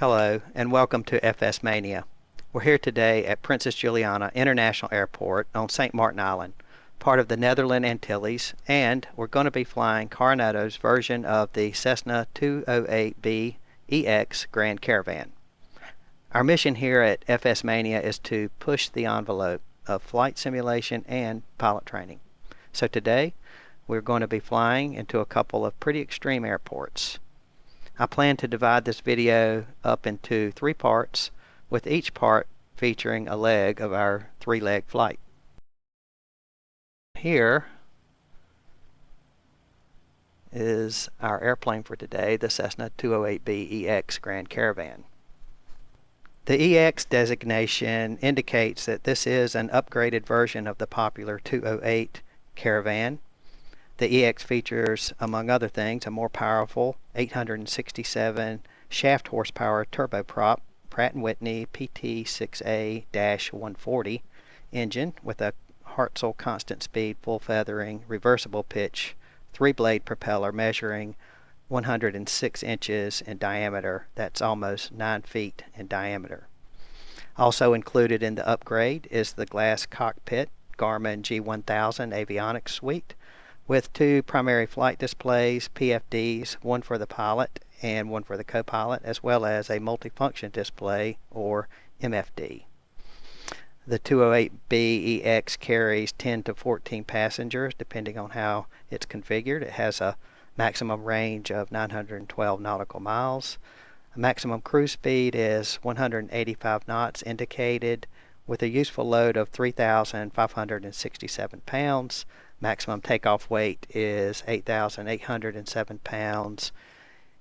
Hello, and welcome to FS Mania. We're here today at Princess Juliana International Airport on St. Maarten Island, part of the Netherlands Antilles, and we're going to be flying Carenado's version of the Cessna 208B EX Grand Caravan. Our mission here at FS Mania is to push the envelope of flight simulation and pilot training. So today, we're going to be flying into a couple of pretty extreme airports. I plan to divide this video up into 3 parts, with each part featuring a leg of our 3-leg flight. Here is our airplane for today, the Cessna 208B EX Grand Caravan. The EX designation indicates that this is an upgraded version of the popular 208 Caravan. The EX features, among other things, a more powerful 867 shaft horsepower turboprop Pratt & Whitney PT6A-140 engine with a Hartzell constant speed, full feathering, reversible pitch, 3-blade propeller measuring 106 inches in diameter. That's almost 9 feet in diameter. Also included in the upgrade is the glass cockpit Garmin G1000 avionics suite, with 2 primary flight displays, PFDs, one for the pilot and one for the co-pilot, as well as a multifunction display, or MFD. The 208B EX carries 10 to 14 passengers, depending on how it's configured. It has a maximum range of 912 nautical miles. A maximum cruise speed is 185 knots indicated, with a useful load of 3,567 pounds. Maximum takeoff weight is 8,807 pounds.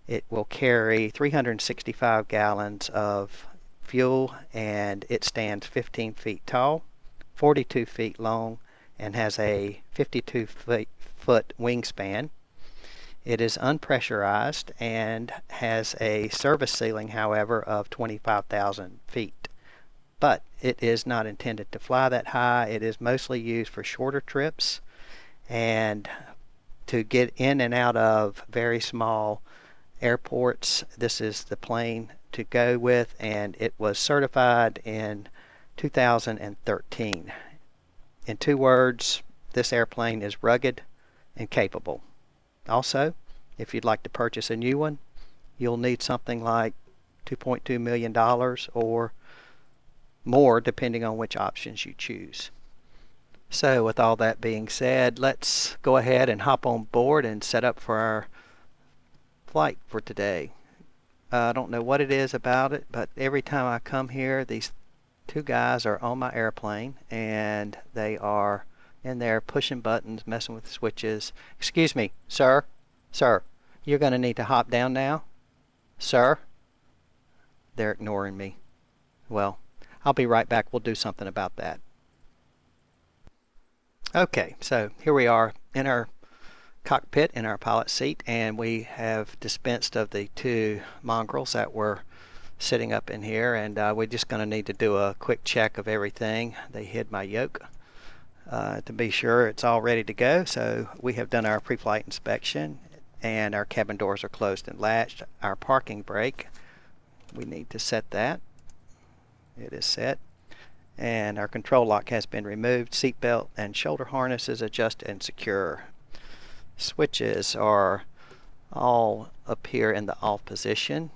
It will carry 365 gallons of fuel, and it stands 15 feet tall, 42 feet long, and has a 52-foot wingspan. It is unpressurized and has a service ceiling, however, of 25,000 feet. But it is not intended to fly that high. It is mostly used for shorter trips and to get in and out of very small airports. This is the plane to go with, and it was certified in 2013. In 2 words, this airplane is rugged and capable. Also, if you'd like to purchase a new one, you'll need something like $2.2 million or more, depending on which options you choose. So with all that being said, let's go ahead and hop on board and set up for our flight for today. I don't know what it is about it, but every time I come here, these 2 guys are on my airplane, and they are in there pushing buttons, messing with switches. Excuse me, sir, you're going to need to hop down now. Sir, they're ignoring me. Well, I'll be right back. We'll do something about that. Okay, so here we are in our cockpit, in our pilot seat, and we have dispensed of the 2 mongrels that were sitting up in here, and we're just going to need to do a quick check of everything. They hid my yoke to be sure it's all ready to go. So we have done our pre-flight inspection, and our cabin doors are closed and latched. Our parking brake, we need to set that. It is set. And our control lock has been removed. Seatbelt and shoulder harness is adjusted and secure. Switches are all up here in the off position.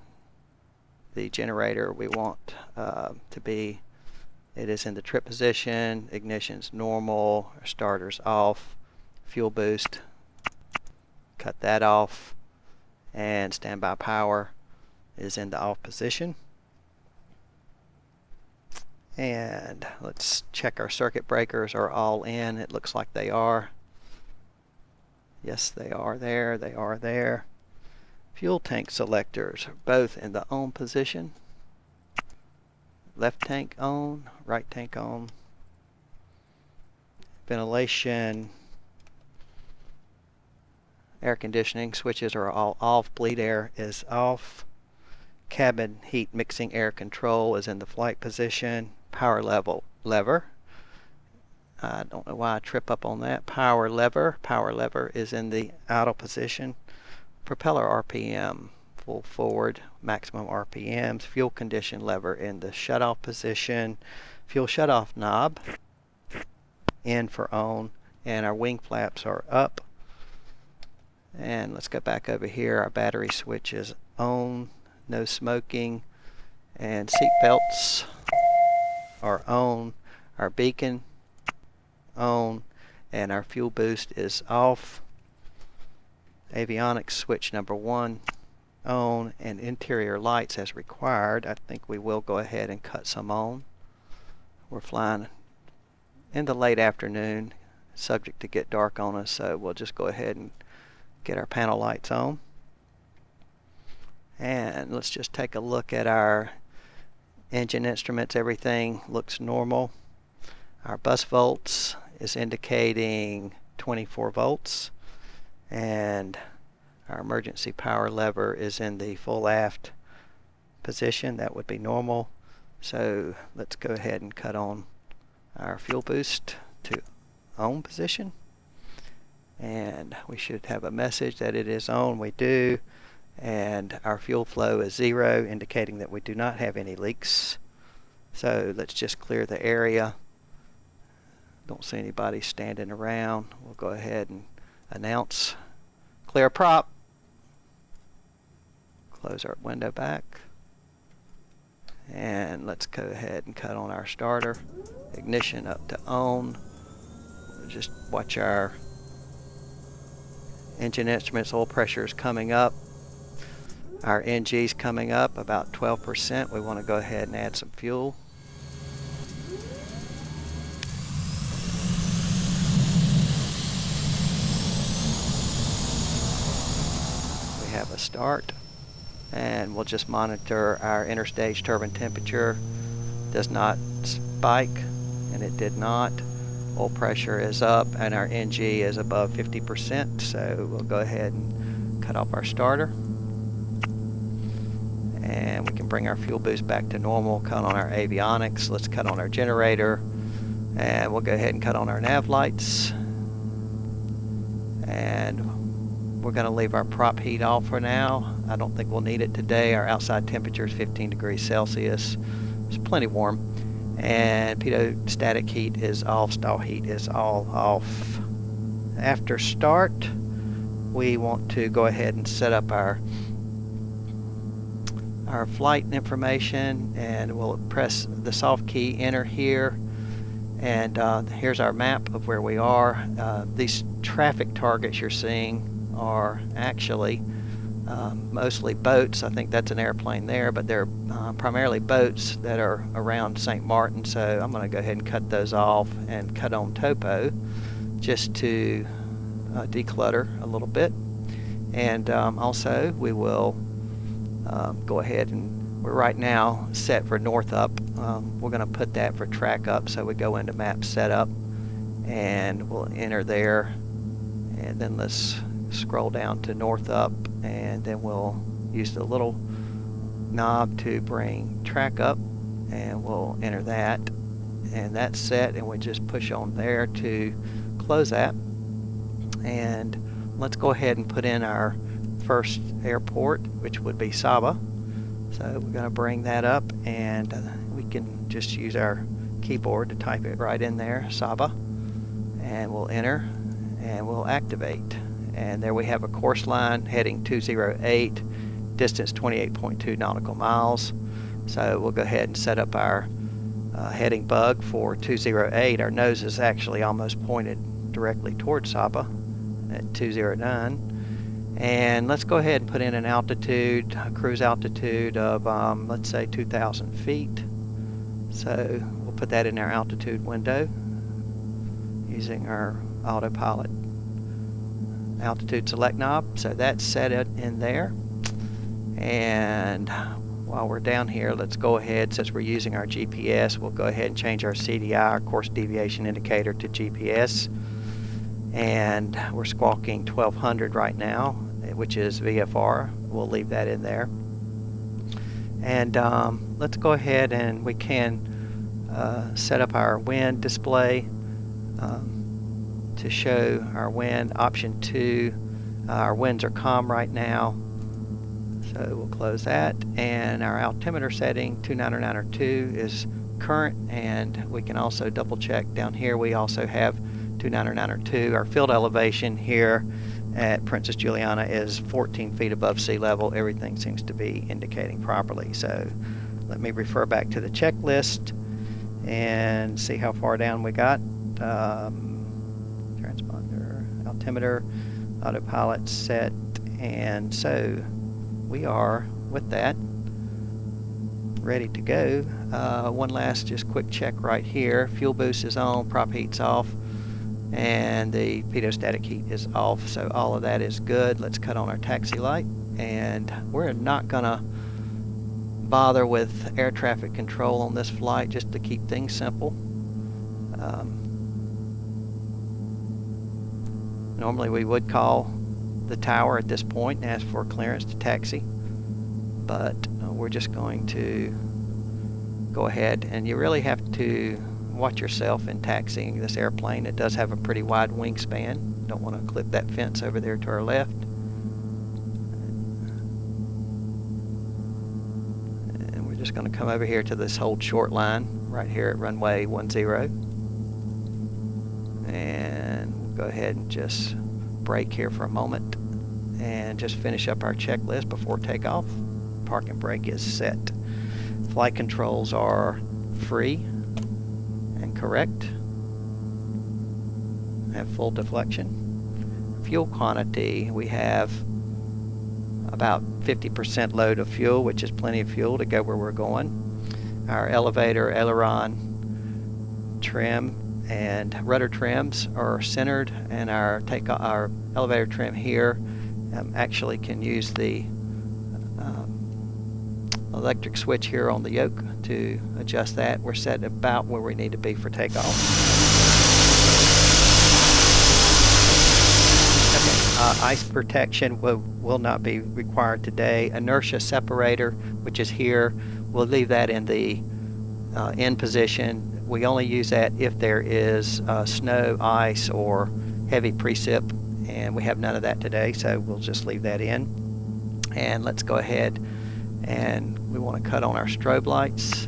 The generator we want to be, it is in the trip position. Ignition's normal. Our starter's off. Fuel boost, cut that off. And standby power is in the off position. And let's check our circuit breakers are all in. It looks like they are. Yes, they are there. They are there. Fuel tank selectors are both in the on position. Left tank on, right tank on. Ventilation, air conditioning switches are all off. Bleed air is off. Cabin heat mixing air control is in the flight position. Power lever. I don't know why I trip up on that. Power lever is in the idle position. Propeller RPM full forward, maximum RPMs, fuel condition lever in the shutoff position, fuel shutoff knob in for on, and our wing flaps are up. And let's go back over here. Our battery switch is on, no smoking, and seat belts are on, our beacon on, and our fuel boost is off. Avionics switch number 1 on, and interior lights as required. I think we will go ahead and cut some on. We're flying in the late afternoon, subject to get dark on us, so we'll just go ahead and get our panel lights on. And let's just take a look at our engine instruments. Everything looks normal. Our bus volts is indicating 24 volts, and our emergency power lever is in the full aft position. That would be normal. So let's go ahead and cut on our fuel boost to on position, and we should have a message that it is on. We do, and our fuel flow is 0, indicating that we do not have any leaks. So let's just clear the area. Don't see anybody standing around. We'll go ahead and announce clear prop. Close our window back, and let's go ahead and cut on our starter. Ignition up to on. We'll just watch our engine instruments. Oil pressure is coming up. Our NG's coming up about 12%. We want to go ahead and add some fuel. We have a start, and we'll just monitor our interstage turbine temperature. Does not spike, and it did not. Oil pressure is up, and our NG is above 50%, so we'll go ahead and cut off our starter. And we can bring our fuel boost back to normal, cut on our avionics. Let's cut on our generator, and we'll go ahead and cut on our nav lights. And we're going to leave our prop heat off for now. I don't think we'll need it today. Our outside temperature is 15 degrees Celsius. It's plenty warm. And pitot static heat is off, stall heat is all off. After start, we want to go ahead and set up our flight information, and we'll press the soft key enter here, and here's our map of where we are. These traffic targets you're seeing are actually mostly boats. I think that's an airplane there, but they're primarily boats that are around St. Maarten, so I'm going to go ahead and cut those off and cut on topo just to declutter a little bit. And also we will go ahead, and we're right now set for north up. We're going to put that for track up, so we go into map setup and we'll enter there, and then let's scroll down to north up, and then we'll use the little knob to bring track up, and we'll enter that, and that's set, and we just push on there to close that. And let's go ahead and put in our first airport, which would be SABA. So we're going to bring that up, and we can just use our keyboard to type it right in there, SABA, and we'll enter, and we'll activate. And there we have a course line, heading 208, distance 28.2 nautical miles. So we'll go ahead and set up our heading bug for 208. Our nose is actually almost pointed directly towards SABA at 209. And let's go ahead and put in an altitude, a cruise altitude of, let's say 2,000 feet. So we'll put that in our altitude window using our autopilot altitude select knob. So that's set it in there. And while we're down here, let's go ahead, since we're using our GPS, we'll go ahead and change our CDI, our course deviation indicator, to GPS. And we're squawking 1200 right now, which is VFR. We'll leave that in there. And let's go ahead, and we can set up our wind display to show our wind. Option 2, our winds are calm right now, So we'll close that, and our altimeter setting 29902 is current, and we can also double check down here. We also have 29902. Our field elevation here at Princess Juliana is 14 feet above sea level. Everything seems to be indicating properly. So let me refer back to the checklist and see how far down we got. Transponder, altimeter, autopilot set, and so we are with that ready to go. One last just quick check right here. Fuel boost is on, prop heat's off, and the pedostat heat is off, so all of that is good. Let's cut on our taxi light, and we're not gonna bother with air traffic control on this flight, just to keep things simple. Normally we would call the tower at this point and ask for clearance to taxi, but we're just going to go ahead, and you really have to watch yourself in taxiing this airplane. It does have a pretty wide wingspan. Don't want to clip that fence over there to our left. And we're just going to come over here to this hold short line right here at runway 10, and we'll go ahead and just brake here for a moment and just finish up our checklist before takeoff. Park and brake is set. Flight controls are free and correct. Have full deflection. Fuel quantity, we have about 50% load of fuel, which is plenty of fuel to go where we're going. Our elevator, aileron, trim, and rudder trims are centered, and our elevator trim here actually can use the electric switch here on the yoke to adjust that. We're set about where we need to be for takeoff. Okay. Ice protection will not be required today. Inertia separator, which is here, we'll leave that in the in position. We only use that if there is snow, ice, or heavy precip, and we have none of that today, so we'll just leave that in. And let's go ahead, and we want to cut on our strobe lights,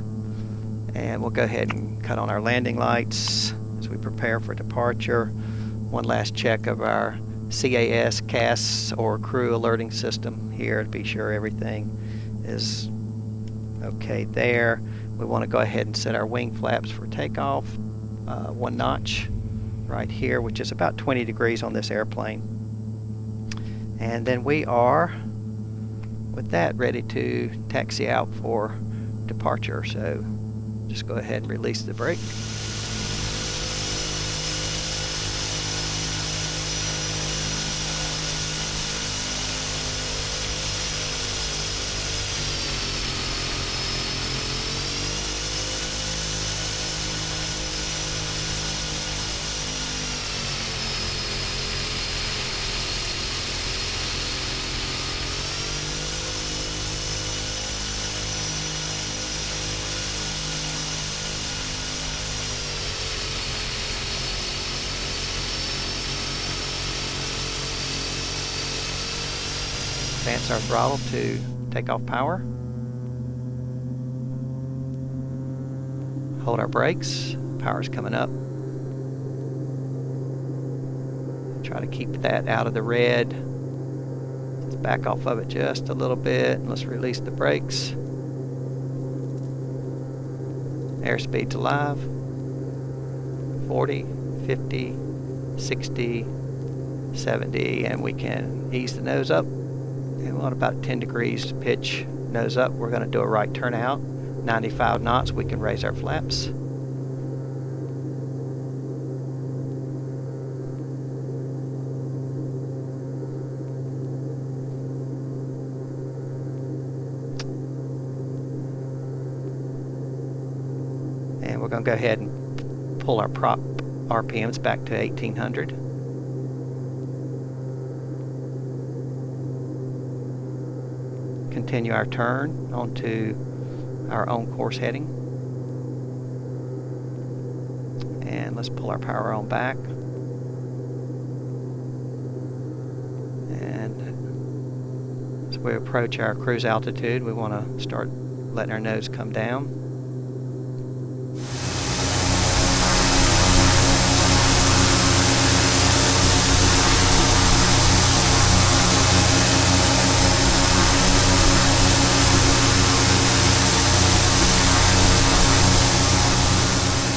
and we'll go ahead and cut on our landing lights as we prepare for departure. One last check of our CAS or crew alerting system here to be sure everything is okay there. We want to go ahead and set our wing flaps for takeoff, one notch right here, which is about 20 degrees on this airplane. And then we are, with that, ready to taxi out for departure. So just go ahead and release the brake. Advance our throttle to take off power. Hold our brakes. Power's coming up. Try to keep that out of the red. Let's back off of it just a little bit, and let's release the brakes. Airspeed's alive. 40, 50, 60, 70, and we can ease the nose up. And we're on about 10 degrees pitch nose up. We're going to do a right turnout. 95 knots, we can raise our flaps. And we're going to go ahead and pull our prop RPMs back to 1800. Continue our turn onto our own course heading, and let's pull our power on back, and let's we approach our cruise altitude, we want to start letting our nose come down.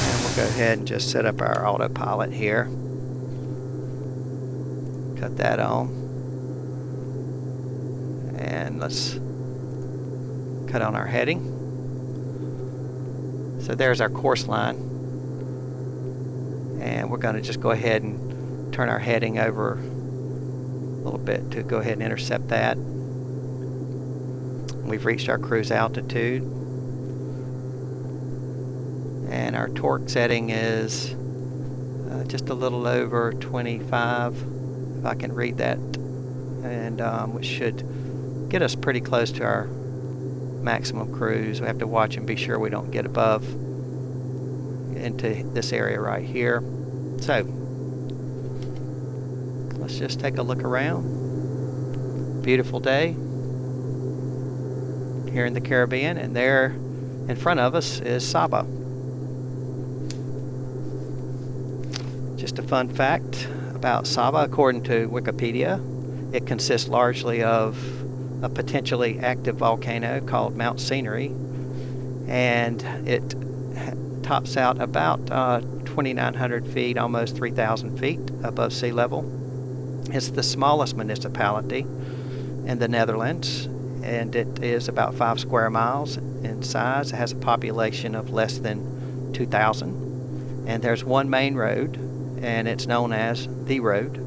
And we'll go ahead and just set up our autopilot here. Cut that on. And let's cut on our heading. So there's our course line. And we're going to just go ahead and turn our heading over a little bit to go ahead and intercept that. We've reached our cruise altitude. And our torque setting is just a little over 25, if I can read that, and which should get us pretty close to our maximum cruise. We have to watch and be sure we don't get above into this area right here. So let's just take a look around. Beautiful day here in the Caribbean, and there in front of us is SABA. Just a fun fact about SABA, according to Wikipedia, it consists largely of a potentially active volcano called Mount Scenery, and it tops out about 2,900 feet, almost 3,000 feet above sea level. It's the smallest municipality in the Netherlands, and it is about 5 square miles in size. It has a population of less than 2,000, and there's one main road, and it's known as the road.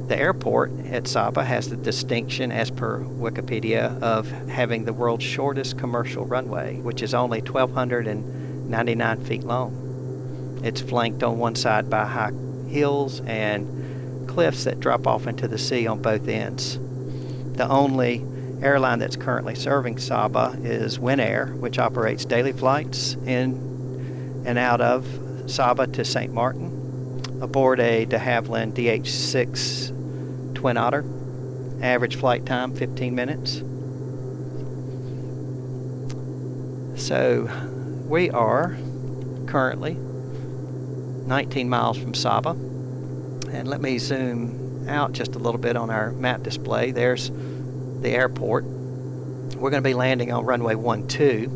The airport at SABA has the distinction, as per Wikipedia, of having the world's shortest commercial runway, which is only 1,299 feet long. It's flanked on one side by high hills and cliffs that drop off into the sea on both ends. The only airline that's currently serving SABA is Winair, which operates daily flights in and out of SABA to St. Maarten aboard a de Havilland DH6 Twin Otter. Average flight time 15 minutes. So we are currently 19 miles from SABA, and let me zoom out just a little bit on our map display. There's the airport. We're going to be landing on runway 12.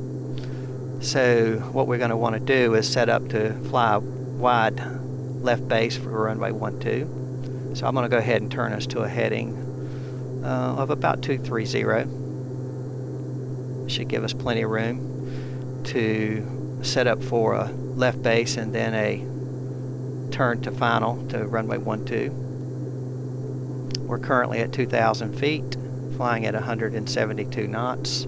So what we're going to want to do is set up to fly wide left base for runway 12. So I'm going to go ahead and turn us to a heading of about 230. Should give us plenty of room to set up for a left base and then a turn to final to runway 12. We're currently at 2,000 feet, flying at 172 knots.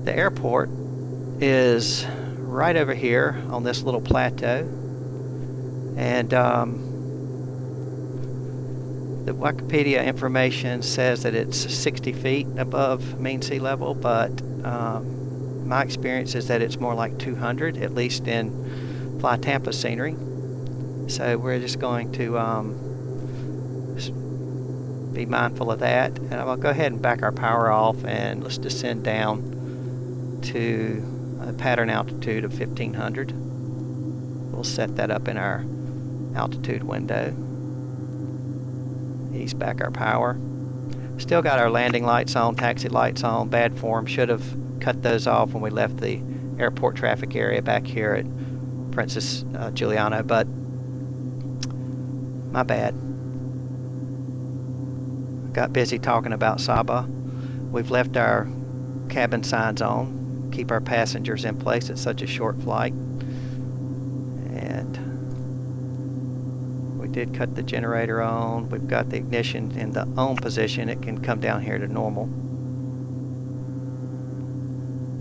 The airport is right over here on this little plateau, and the Wikipedia information says that it's 60 feet above mean sea level, but my experience is that it's more like 200, at least in Fly Tampa scenery. So we're just going to be mindful of that, and I'll go ahead and back our power off, and let's descend down to a pattern altitude of 1,500. We'll set that up in our altitude window. Ease back our power. Still got our landing lights on, taxi lights on. Bad form. Should have cut those off when we left the airport traffic area back here at Princess Juliana, but my bad. Got busy talking about SABA. We've left our cabin signs on. Keep our passengers in place at such a short flight. And we did cut the generator on. We've got the ignition in the on position. It can come down here to normal.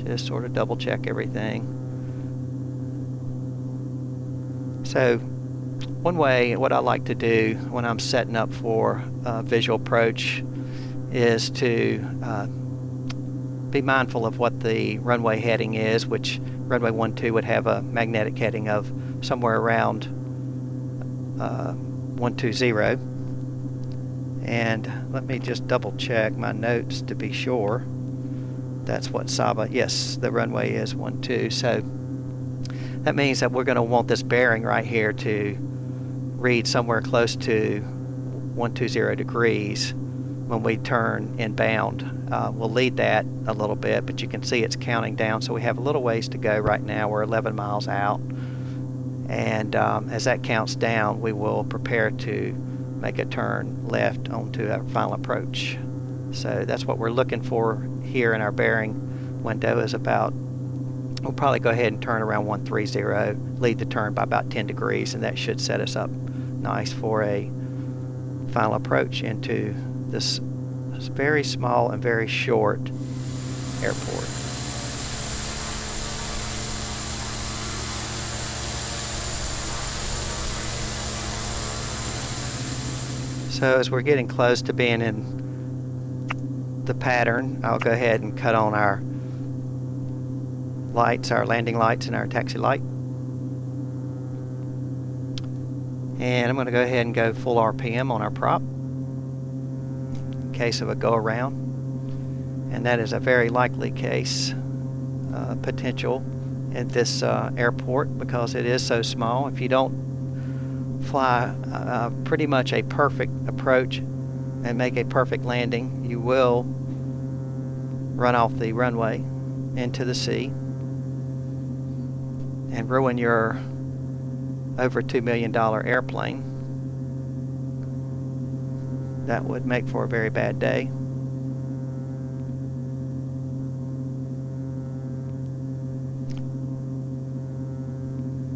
Just sort of double check everything. So one way, what I like to do when I'm setting up for visual approach is to be mindful of what the runway heading is, which runway 12 would have a magnetic heading of somewhere around 120. And let me just double check my notes to be sure. That's what SABA, yes, the runway is 12. So that means that we're going to want this bearing right here to read somewhere close to 120 degrees when we turn inbound. We'll lead that a little bit, but you can see it's counting down, so we have a little ways to go right now. We're 11 miles out, and as that counts down, we will prepare to make a turn left onto our final approach. So that's what we're looking for here in our bearing window. Is about, we'll probably go ahead and turn around 130, lead the turn by about 10 degrees, and that should set us up nice for a final approach into this very small and very short airport. So as we're getting close to being in the pattern, I'll go ahead and cut on our lights, our landing lights and our taxi light. And I'm going to go ahead and go full RPM on our prop in case of a go around. And that is a very likely case potential at this airport because it is so small. If you don't fly pretty much a perfect approach and make a perfect landing, you will run off the runway into the sea and ruin your over $2 million airplane. That would make for a very bad day.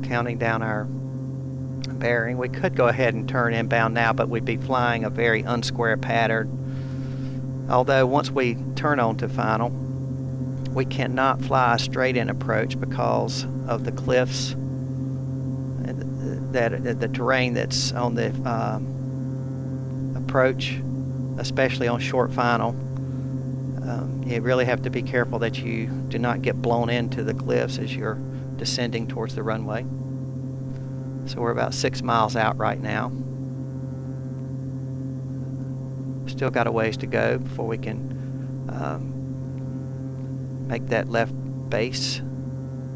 Counting down our bearing, we could go ahead and turn inbound now, but we'd be flying a very unsquare pattern. Although once we turn on to final, we cannot fly a straight in approach because of the cliffs and the terrain that's on the approach, especially on short final. You really have to be careful that you do not get blown into the cliffs as you're descending towards the runway. So we're about 6 miles out right now. Still got a ways to go before we can make that left base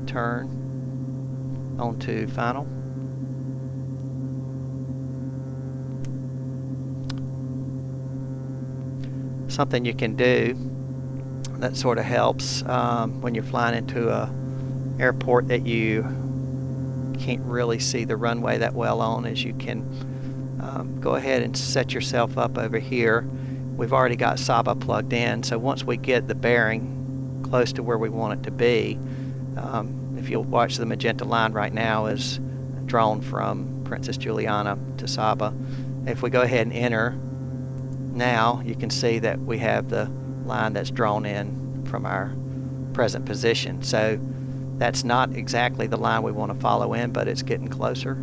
turn onto final. Something you can do that sort of helps when you're flying into a airport that you can't really see the runway that well on, is you can go ahead and set yourself up over here. We've already got SABA plugged in, so once we get the bearing close to where we want it to be, if you'll watch, the magenta line right now is drawn from Princess Juliana to SABA. If we go ahead and enter now, you can see that we have the line that's drawn in from our present position. So that's not exactly the line we want to follow in, but it's getting closer.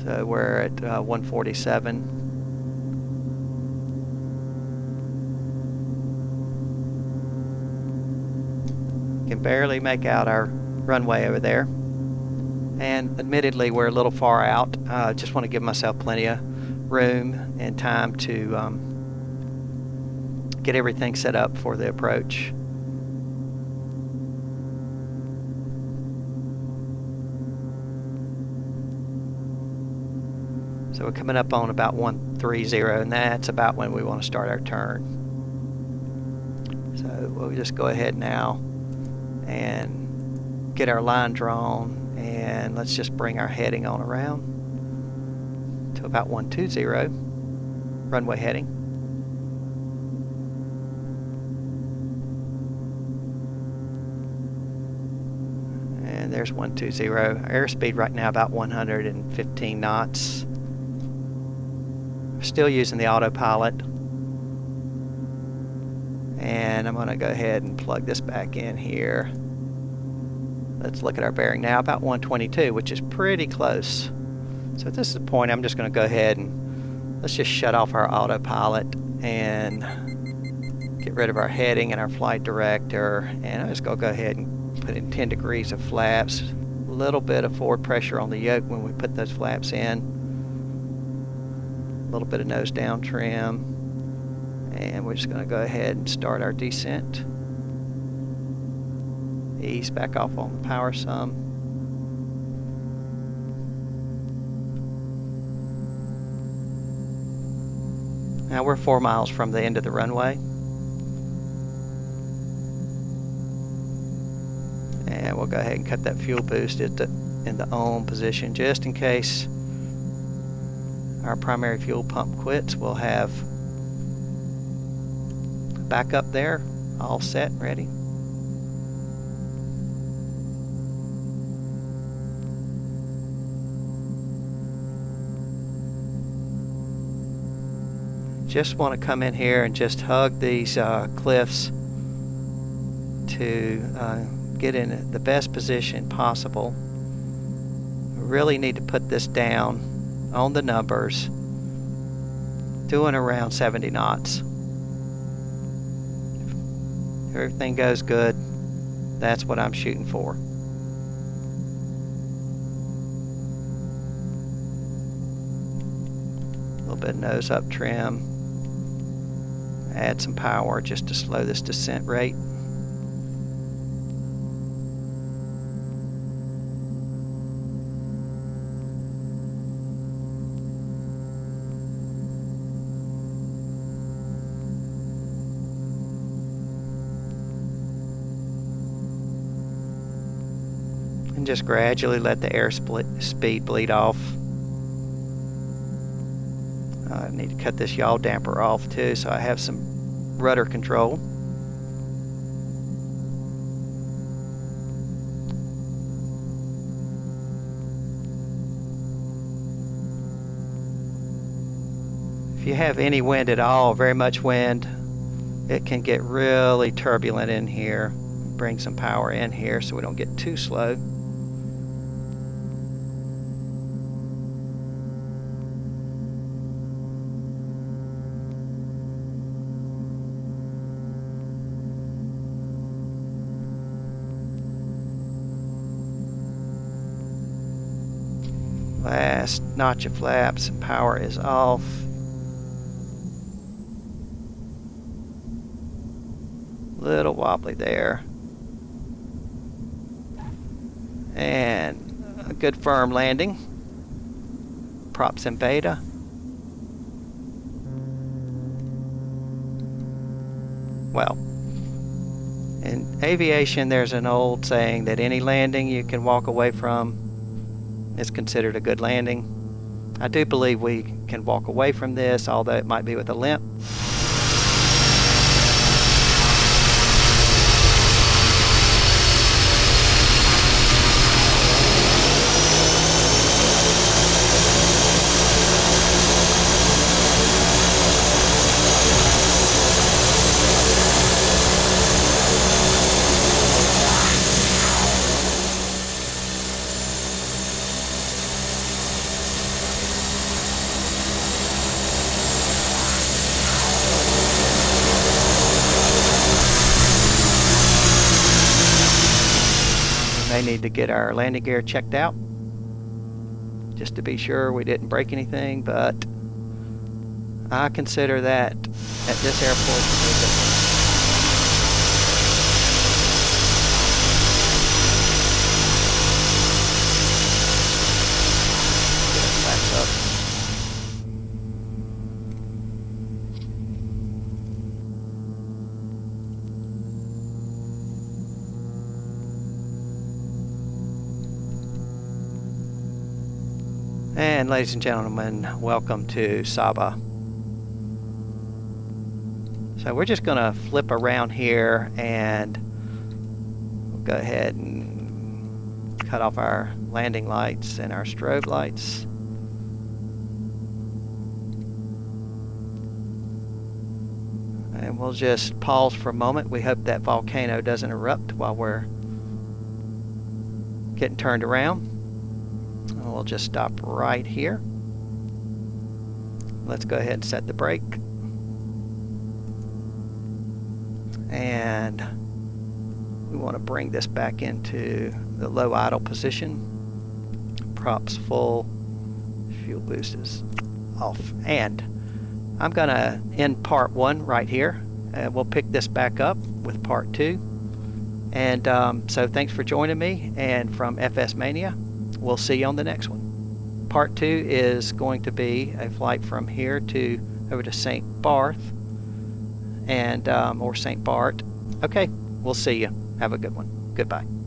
So we're at 147. Can barely make out our runway over there. And admittedly, we're a little far out. Just want to give myself plenty of room and time to get everything set up for the approach. So we're coming up on about 130, and that's about when we want to start our turn. So we'll just go ahead now and get our line drawn, and let's just bring our heading on around to about 120, runway heading. And there's 120. Airspeed right now about 115 knots. Still using the autopilot, and I'm going to go ahead and plug this back in here. Let's look at our bearing now, about 122, which is pretty close. So at this point, I'm just going to go ahead and let's just shut off our autopilot and get rid of our heading and our flight director, and I'm just going to go ahead and put in 10 degrees of flaps, a little bit of forward pressure on the yoke when we put those flaps in. little bit of nose down trim, and we're just going to go ahead and start our descent. Ease back off on the power some. Now we're 4 miles from the end of the runway. And we'll go ahead and cut that fuel boost in the on position just in case our primary fuel pump quits. We'll have backup there, all set, ready. Just want to come in here and just hug these cliffs to get in the best position possible. We really need to put this down on the numbers, doing around 70 knots. If everything goes good, that's what I'm shooting for. A little bit of nose up trim. Add some power just to slow this descent rate. And just gradually let the air speed bleed off. I need to cut this yaw damper off too, so I have some rudder control. If you have any wind at all, very much wind, it can get really turbulent in here. Bring some power in here so we don't get too slow. Last notch of flaps and power is off. Little wobbly there. And a good firm landing. Props in beta. Well, in aviation there's an old saying that any landing you can walk away from is considered a good landing. I do believe we can walk away from this, although it might be with a limp. Need to get our landing gear checked out just to be sure we didn't break anything, but I consider that at this airport get our flaps up. And ladies and gentlemen, welcome to SABA. So we're just going to flip around here and we'll go ahead and cut off our landing lights and our strobe lights. And we'll just pause for a moment. We hope that volcano doesn't erupt while we're getting turned around. We'll just stop right here. Let's go ahead and set the brake. And we want to bring this back into the low idle position. Props full, fuel boost is off. And I'm going to end part 1 right here. We'll pick this back up with part 2. And so thanks for joining me. And from FS Mania, we'll see you on the next one. Part 2 is going to be a flight from here to over to St. Barth and or St. Bart. Okay, we'll see you. Have a good one. Goodbye.